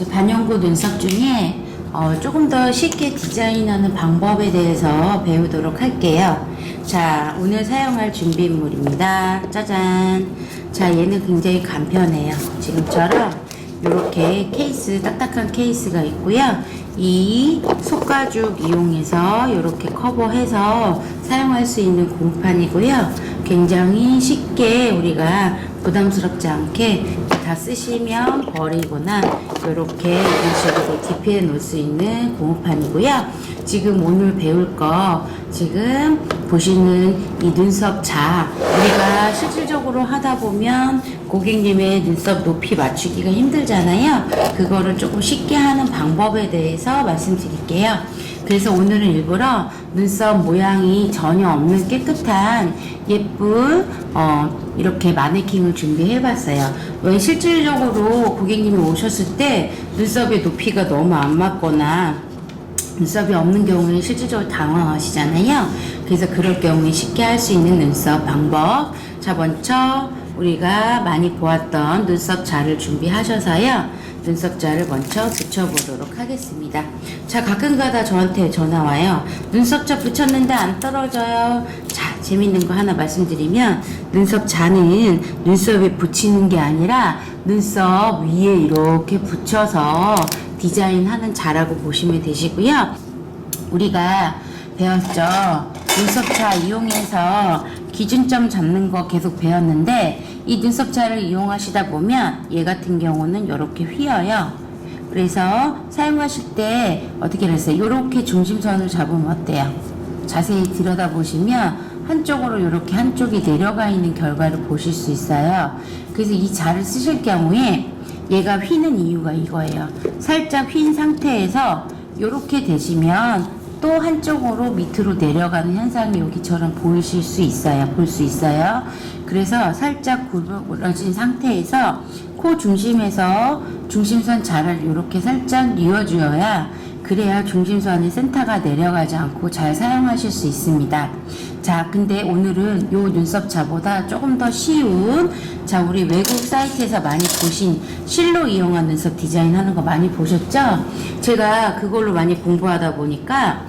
이제 반영구 눈썹 중에 조금 더 쉽게 디자인하는 방법에 대해서 배우도록 할게요. 자, 오늘 사용할 준비물입니다. 짜잔. 자, 얘는 굉장히 간편해요. 지금처럼 이렇게 케이스, 딱딱한 케이스가 있고요. 이 속가죽 이용해서 이렇게 커버해서 사용할 수 있는 공판이고요. 굉장히 쉽게 우리가 부담스럽지 않게 다 쓰시면 버리거나 이렇게 이런 식으로 DP에 놓을 수 있는 고무판이고요. 지금 오늘 배울 거 지금 보시는 이 눈썹 자, 우리가 실질적으로 하다 보면 고객님의 눈썹 높이 맞추기가 힘들잖아요. 그거를 조금 쉽게 하는 방법에 대해서 말씀드릴게요. 그래서 오늘은 일부러 눈썹 모양이 전혀 없는 깨끗한 예쁜 이렇게 마네킹을 준비해 봤어요. 왜 실질적으로 고객님이 오셨을 때 눈썹의 높이가 너무 안 맞거나 눈썹이 없는 경우에 실질적으로 당황하시잖아요. 그래서 그럴 경우에 쉽게 할 수 있는 눈썹 방법. 자, 먼저 우리가 많이 보았던 눈썹 자를 준비하셔서요. 눈썹 자를 먼저 붙여보도록 하겠습니다. 자, 가끔가다 저한테 전화 와요. 눈썹 자 붙였는데 안 떨어져요. 자, 재밌는 거 하나 말씀드리면 눈썹 자는 눈썹에 붙이는 게 아니라 눈썹 위에 이렇게 붙여서 디자인하는 자라고 보시면 되시고요. 우리가 배웠죠. 눈썹자 이용해서 기준점 잡는 거 계속 배웠는데 이 눈썹자를 이용하시다 보면 얘 같은 경우는 이렇게 휘어요. 그래서 사용하실 때 어떻게 했어요? 이렇게 중심선을 잡으면 어때요? 자세히 들여다보시면 한쪽으로 이렇게 한쪽이 내려가 있는 결과를 보실 수 있어요. 그래서 이 자를 쓰실 경우에 얘가 휘는 이유가 이거예요. 살짝 휜 상태에서 이렇게 되시면 또 한쪽으로 밑으로 내려가는 현상이 여기처럼 보이실 수 있어요. 볼 수 있어요. 그래서 살짝 구부러진 상태에서 코 중심에서 중심선 자를 이렇게 살짝 뉘어주어야 그래야 중심선의 센터가 내려가지 않고 잘 사용하실 수 있습니다. 자, 근데 오늘은 요 눈썹 자보다 조금 더 쉬운, 자, 우리 외국 사이트에서 많이 보신 실로 이용한 눈썹 디자인 하는 거 많이 보셨죠? 제가 그걸로 많이 공부하다 보니까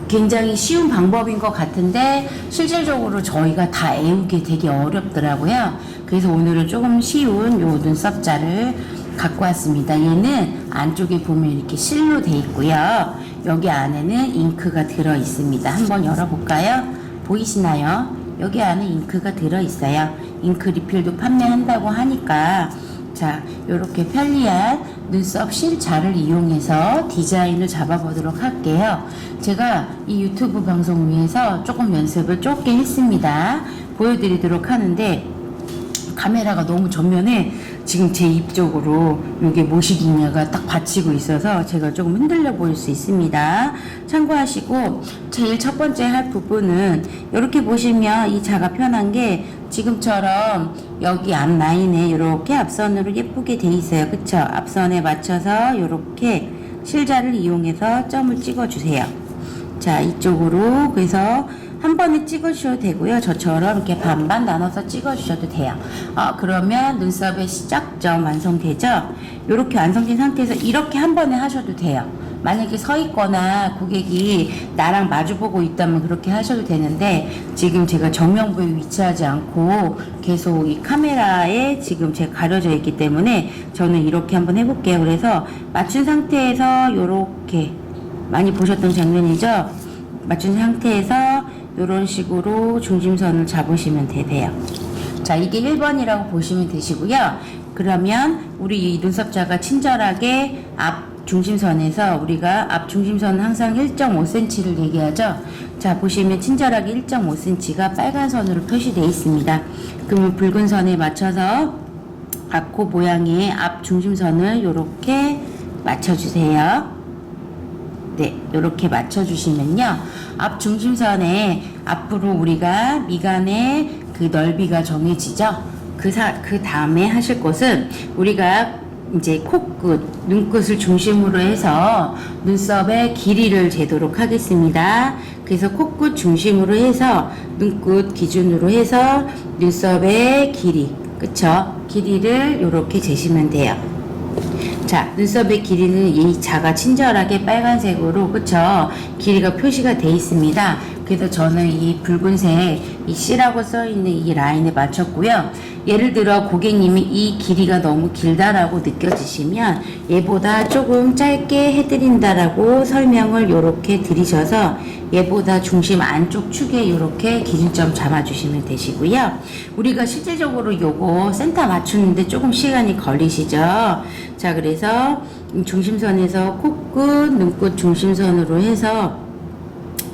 굉장히 쉬운 방법인 것 같은데 실질적으로 저희가 다 애우기 되게 어렵더라고요. 그래서 오늘은 조금 쉬운 요 눈썹 자를 갖고 왔습니다. 얘는 안쪽에 보면 이렇게 실로 돼 있고요. 여기 안에는 잉크가 들어 있습니다. 한번 열어볼까요? 보이시나요? 여기 안에 잉크가 들어 있어요. 잉크 리필도 판매한다고 하니까 자, 요렇게 편리한 눈썹 실자를 이용해서 디자인을 잡아보도록 할게요. 제가 이 유튜브 방송 위해서 조금 연습을 좁게 했습니다. 보여드리도록 하는데 카메라가 너무 전면에 지금 제 입 쪽으로 요게 모시기냐가 딱 받치고 있어서 제가 조금 흔들려 보일 수 있습니다. 참고하시고 제일 첫 번째 할 부분은 이렇게 보시면 이 자가 편한 게 지금처럼 여기 앞 라인에 이렇게 앞선으로 예쁘게 돼 있어요. 그쵸? 앞선에 맞춰서 이렇게 실자를 이용해서 점을 찍어 주세요. 자, 이쪽으로 그래서 한 번에 찍으셔도 되고요. 저처럼 이렇게 반반 나눠서 찍어주셔도 돼요. 그러면 눈썹의 시작점 완성되죠? 이렇게 완성된 상태에서 이렇게 한 번에 하셔도 돼요. 만약에 서 있거나 고객이 나랑 마주보고 있다면 그렇게 하셔도 되는데 지금 제가 정면부에 위치하지 않고 계속 이 카메라에 지금 제가 가려져 있기 때문에 저는 이렇게 한번 해볼게요. 그래서 맞춘 상태에서 이렇게 많이 보셨던 장면이죠? 맞춘 상태에서 이런 식으로 중심선을 잡으시면 돼요. 자, 이게 1번이라고 보시면 되시고요. 그러면 우리 이 눈썹자가 친절하게 앞 중심선에서 우리가 앞 중심선은 항상 1.5cm를 얘기하죠. 자, 보시면 친절하게 1.5cm가 빨간 선으로 표시되어 있습니다. 그러면 붉은 선에 맞춰서 앞코 모양의 앞 중심선을 이렇게 맞춰주세요. 네, 이렇게 맞춰주시면요. 앞 중심선에 앞으로 우리가 미간의 그 넓이가 정해지죠. 그 다음에 하실 것은 우리가 이제 코끝, 눈끝을 중심으로 해서 눈썹의 길이를 재도록 하겠습니다. 그래서 코끝 중심으로 해서 눈끝 기준으로 해서 눈썹의 길이, 그쵸? 길이를 이렇게 재시면 돼요. 자, 눈썹의 길이는 이 자가 친절하게 빨간색으로, 그쵸? 길이가 표시가 돼 있습니다. 그래서 저는 이 붉은색, 이 C라고 써있는 이 라인에 맞췄고요. 예를 들어 고객님이 이 길이가 너무 길다라고 느껴지시면 얘보다 조금 짧게 해드린다라고 설명을 요렇게 드리셔서 얘보다 중심 안쪽 축에 요렇게 기준점 잡아주시면 되시고요. 우리가 실제적으로 요거 센터 맞추는데 조금 시간이 걸리시죠? 자, 그래서 중심선에서 코끝, 눈끝 중심선으로 해서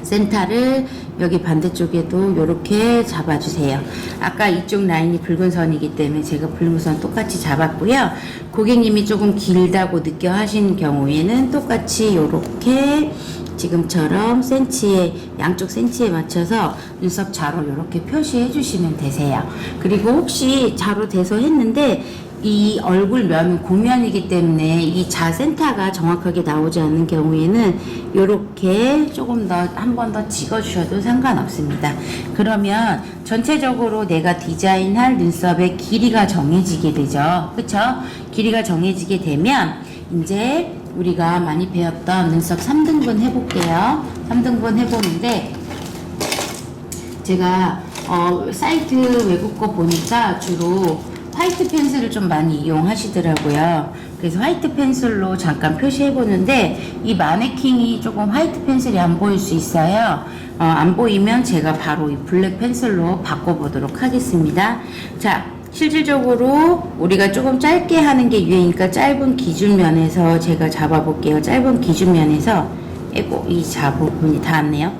센터를 여기 반대쪽에도 이렇게 잡아주세요. 아까 이쪽 라인이 붉은 선이기 때문에 제가 붉은 선 똑같이 잡았고요. 고객님이 조금 길다고 느껴 하시는 경우에는 똑같이 이렇게 지금처럼 센치에, 양쪽 센치에 맞춰서 눈썹 자로 이렇게 표시해 주시면 되세요. 그리고 혹시 자로 돼서 했는데 이 얼굴 면은 고면이기 때문에 이 자 센터가 정확하게 나오지 않는 경우에는 이렇게 조금 더 한 번 더 찍어 주셔도 상관없습니다. 그러면 전체적으로 내가 디자인할 눈썹의 길이가 정해지게 되죠. 그쵸? 길이가 정해지게 되면 이제 우리가 많이 배웠던 눈썹 3등분 해볼게요. 3등분 해보는데 제가 사이트 외국 거 보니까 주로 화이트 펜슬을 좀 많이 이용하시더라고요. 그래서 화이트 펜슬로 잠깐 표시해 보는데 이 마네킹이 조금 화이트 펜슬이 안 보일 수 있어요. 안 보이면 제가 바로 이 블랙 펜슬로 바꿔보도록 하겠습니다. 자, 실질적으로 우리가 조금 짧게 하는 게 유행이니까 짧은 기준면에서 제가 잡아볼게요. 짧은 기준면에서 이 자 부분이 닿았네요.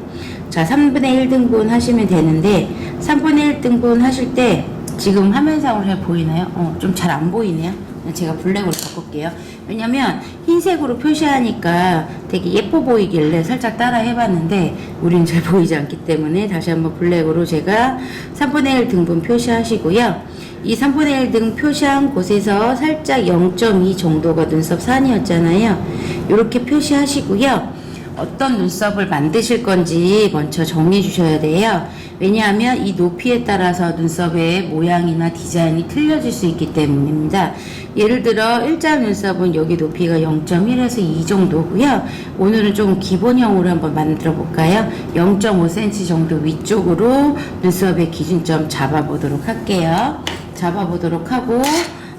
자, 3분의 1등분 하시면 되는데 3분의 1등분 하실 때 지금 화면상으로 잘 보이나요? 좀 잘 안 보이네요. 제가 블랙으로 바꿀게요. 왜냐면 흰색으로 표시하니까 되게 예뻐 보이길래 살짝 따라 해봤는데 우린 잘 보이지 않기 때문에 다시 한번 블랙으로 제가 3분의 1 등분 표시하시고요. 이 3분의 1 등 표시한 곳에서 살짝 0.2 정도가 눈썹 산이었잖아요. 이렇게 표시하시고요. 어떤 눈썹을 만드실 건지 먼저 정리해 주셔야 돼요. 왜냐하면 이 높이에 따라서 눈썹의 모양이나 디자인이 틀려질 수 있기 때문입니다. 예를 들어 일자 눈썹은 여기 높이가 0.1에서 2 정도고요. 오늘은 좀 기본형으로 한번 만들어 볼까요? 0.5cm 정도 위쪽으로 눈썹의 기준점 잡아보도록 할게요. 잡아보도록 하고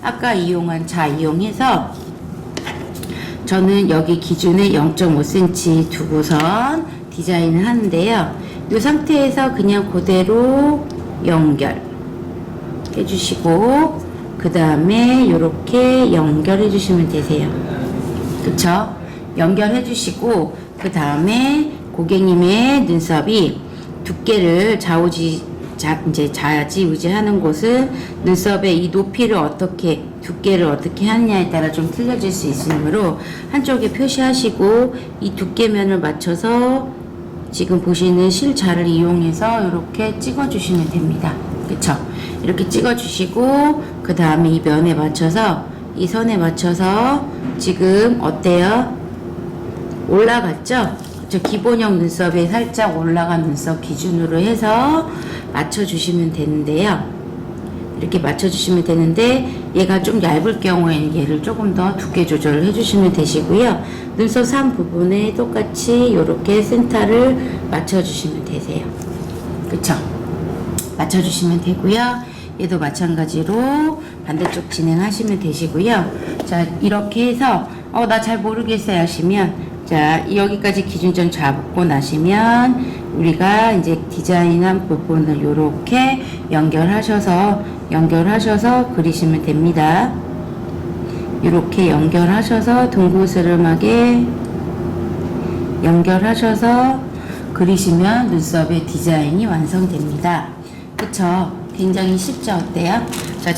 아까 이용한 자 이용해서 저는 여기 기준에 0.5cm 두고선 디자인을 하는데요. 이 상태에서 그냥 그대로 연결 해주시고 그 다음에 이렇게 연결해 주시면 되세요. 그쵸? 연결해 주시고 그 다음에 고객님의 눈썹이 두께를 이제 좌지우지하는 곳은 눈썹의 이 높이를 어떻게 두께를 어떻게 하느냐에 따라 좀 틀려질 수 있으므로 한쪽에 표시하시고 이 두께면을 맞춰서 지금 보시는 실자를 이용해서 이렇게 찍어 주시면 됩니다. 그쵸? 이렇게 찍어 주시고 그 다음에 이 면에 맞춰서 이 선에 맞춰서 지금 어때요? 올라갔죠? 그쵸? 기본형 눈썹에 살짝 올라간 눈썹 기준으로 해서 맞춰주시면 되는데요. 이렇게 맞춰주시면 되는데 얘가 좀 얇을 경우에는 얘를 조금 더 두께 조절을 해주시면 되시고요. 눈썹 산 부분에 똑같이 이렇게 센터를 맞춰주시면 되세요. 그쵸? 맞춰주시면 되고요. 얘도 마찬가지로 반대쪽 진행하시면 되시고요. 자, 이렇게 해서 나 잘 모르겠어요 하시면 자, 여기까지 기준점 잡고 나시면 우리가 이제 디자인한 부분을 이렇게 연결하셔서 그리시면 됩니다. 이렇게 연결하셔서 둥그스름하게 연결하셔서 그리시면 눈썹의 디자인이 완성됩니다. 그쵸? 굉장히 쉽죠? 어때요? 자,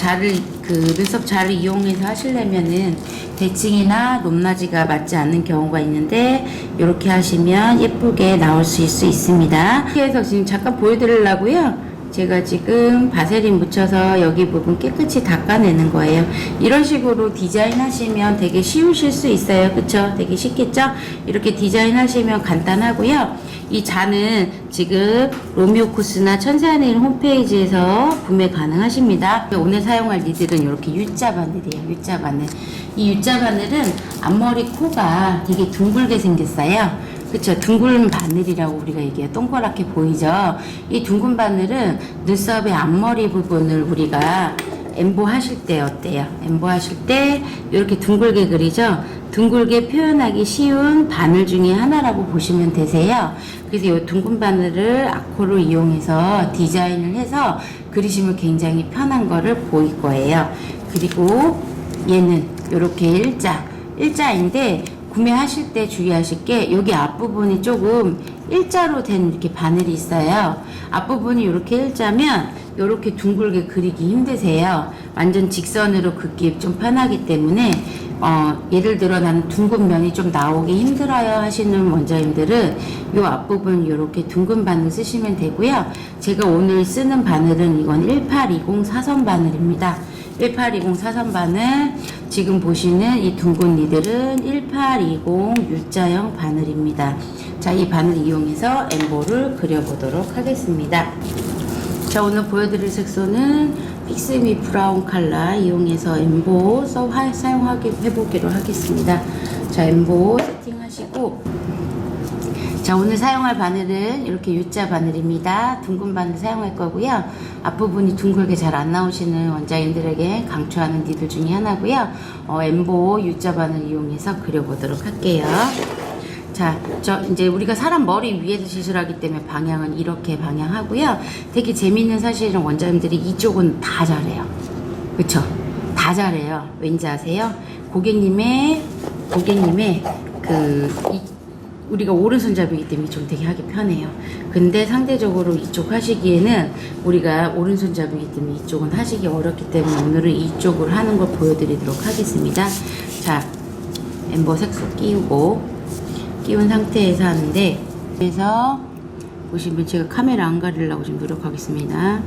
눈썹 자를 이용해서 하시려면은 대칭이나 높낮이가 맞지 않는 경우가 있는데 이렇게 하시면 예쁘게 나올 수 있습니다. 이렇게 해서 지금 잠깐 보여드리려고요. 제가 지금 바세린 묻혀서 여기 부분 깨끗이 닦아내는 거예요. 이런 식으로 디자인 하시면 되게 쉬우실 수 있어요. 그쵸? 되게 쉽겠죠? 이렇게 디자인 하시면 간단하고요. 이 잔은 지금 로미오쿠스나 천사네일 홈페이지에서 구매 가능하십니다. 오늘 사용할 니들은 이렇게 U자 바늘이에요. U자 바늘. 이 U자 바늘은 앞머리 코가 되게 둥글게 생겼어요. 그쵸? 둥근 바늘이라고 우리가 얘기해요. 동그랗게 보이죠? 이 둥근 바늘은 눈썹의 앞머리 부분을 우리가 엠보 하실 때 어때요? 엠보 하실 때 이렇게 둥글게 그리죠? 둥글게 표현하기 쉬운 바늘 중에 하나라고 보시면 되세요. 그래서 이 둥근 바늘을 아코를 이용해서 디자인을 해서 그리시면 굉장히 편한 거를 보일 거예요. 그리고 얘는 이렇게 일자인데 구매하실 때 주의하실 게 여기 앞부분이 조금 일자로 된 이렇게 바늘이 있어요. 앞부분이 이렇게 일자면 이렇게 둥글게 그리기 힘드세요. 완전 직선으로 긋기 좀 편하기 때문에 예를 들어 나는 둥근 면이 좀 나오기 힘들어요 하시는 원장님들은 이 앞부분 이렇게 둥근 바늘 쓰시면 되고요. 제가 오늘 쓰는 바늘은 이건 1820 사선 바늘입니다. 1820 사선 바늘, 지금 보시는 이 둥근 니들은 1820 U자형 바늘입니다. 자, 이 바늘 이용해서 엠보를 그려보도록 하겠습니다. 자, 오늘 보여드릴 색소는 픽스미 브라운 컬러 이용해서 엠보 사용해보기로 하겠습니다. 자, 엠보 세팅하시고, 자, 오늘 사용할 바늘은 이렇게 U자 바늘입니다. 둥근 바늘 사용할 거고요. 앞부분이 둥글게 잘 안 나오시는 원장님들에게 강추하는 니들 중에 하나고요. 엠보 U자 바늘 이용해서 그려보도록 할게요. 자, 이제 우리가 사람 머리 위에서 시술하기 때문에 방향은 이렇게 방향하고요. 되게 재밌는 사실은 원장님들이 이쪽은 다 잘해요. 그쵸? 다 잘해요. 왠지 아세요? 고객님의 우리가 오른손잡이기 때문에 좀 되게 하기 편해요. 근데 상대적으로 이쪽 하시기에는 우리가 오른손잡이기 때문에 이쪽은 하시기 어렵기 때문에 오늘은 이쪽을 하는 걸 보여드리도록 하겠습니다. 자, 엠보 색소 끼운 상태에서 하는데, 그래서 보시면 제가 카메라 안 가리려고 좀 노력하겠습니다.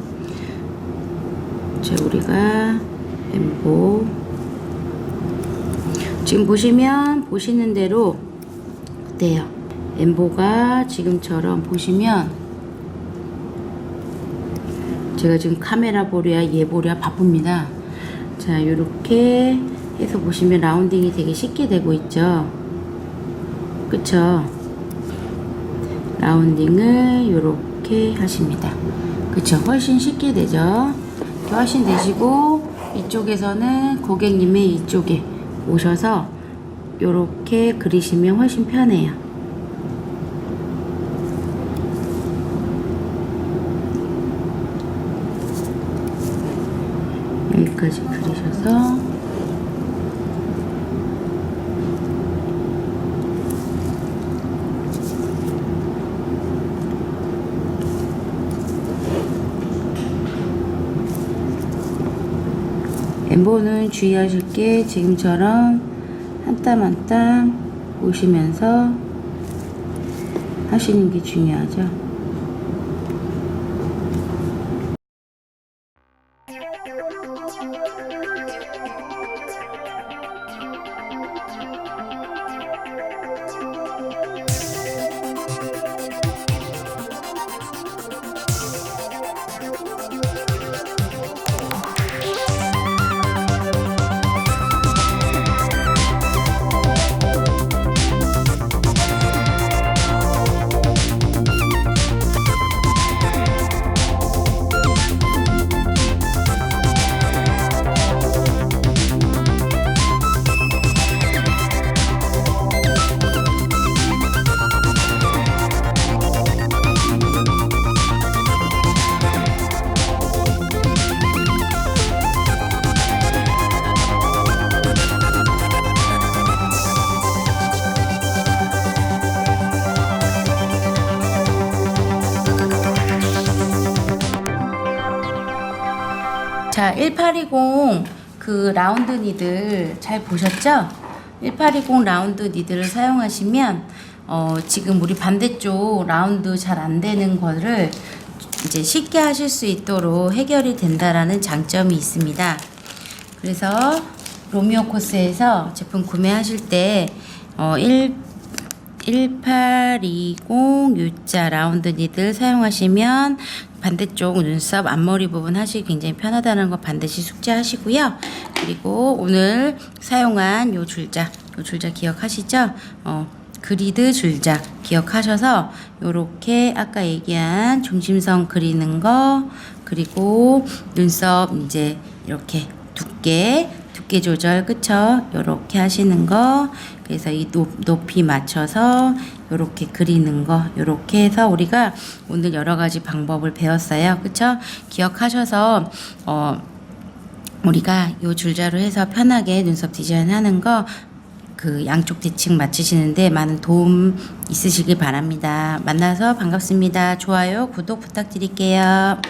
자, 우리가 엠보 지금 보시는 대로 어때요? 엠보가 지금처럼 보시면 제가 지금 카메라 보랴 얘 보랴 바쁩니다. 자, 요렇게 해서 보시면 라운딩이 되게 쉽게 되고 있죠. 그쵸? 라운딩을 요렇게 하십니다. 그쵸? 훨씬 쉽게 되죠? 훨씬 되시고 이쪽에서는 고객님의 이쪽에 오셔서 요렇게 그리시면 훨씬 편해요. 여기까지 그리셔서 엠보는 주의하실 게 지금처럼 한 땀 한 땀 보시면서 하시는 게 중요하죠. 자, 1820 그 라운드 니들 잘 보셨죠? 1820 라운드 니들을 사용하시면 지금 우리 반대쪽 라운드 잘 안 되는 거를 이제 쉽게 하실 수 있도록 해결이 된다라는 장점이 있습니다. 그래서 로미오 코스에서 제품 구매하실 때 1820U자 라운드 니들 사용하시면 반대쪽 눈썹 앞머리 부분 하시기 굉장히 편하다는 거 반드시 숙지하시고요. 그리고 오늘 사용한 요 줄자 기억하시죠? 그리드 줄자 기억하셔서 요렇게 아까 얘기한 중심선 그리는 거, 그리고 눈썹 이제 이렇게 두께 조절, 그쵸? 요렇게 하시는 거, 그래서 이 높이 맞춰서 요렇게 그리는 거, 요렇게 해서 우리가 오늘 여러 가지 방법을 배웠어요. 그쵸? 기억하셔서 우리가 요 줄자로 해서 편하게 눈썹 디자인 하는 거 그 양쪽 대칭 맞추시는데 많은 도움 있으시길 바랍니다. 만나서 반갑습니다. 좋아요, 구독 부탁드릴게요.